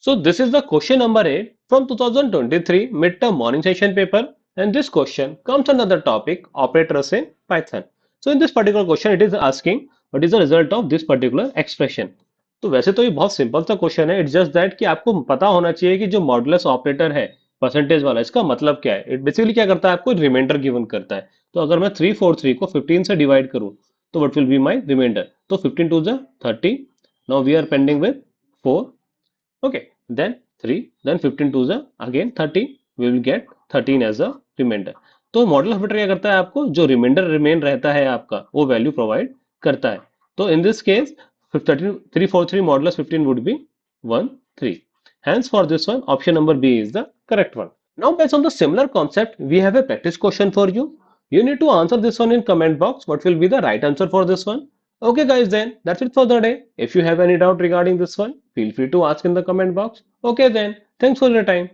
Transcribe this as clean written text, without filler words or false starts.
So this is the question number 8 from 2023 midterm morning session paper, and this question comes under the topic operators in Python. So in this particular question it is asking what is the result of this particular expression. तो वैसे तो ये बहुत simple सा question है, it's just that कि आपको पता होना चाहिए कि जो मॉडुलस ऑपरेटर है परसेंटेज वाला, इसका मतलब क्या है। इट बेसिकली क्या करता है, आपको रिमाइंडर गिवन करता है। तो अगर मैं 343 को 15 से डिवाइड करूं तो what will be my remainder. तो 15 टू ज 30, now we are pending with 4। Okay, then 3, then 15 to the again 30, we will get 13 as a remainder. तो मॉडल ऑपरेटर क्या करता है, आपको जो रिमाइंडर रिमेन रहता है आपका वो वैल्यू प्रोवाइड करता है। तो in this case 343 modulus 15 would be 1 3. Hence for this one option number B is the correct one. Now based on the similar concept we have a practice question for you. You need to answer this one in comment box. What will be the right answer for this one? Okay guys, then that's it for the day. If you have any doubt regarding this one, feel free to ask in the comment box. Okay then, thanks for your time.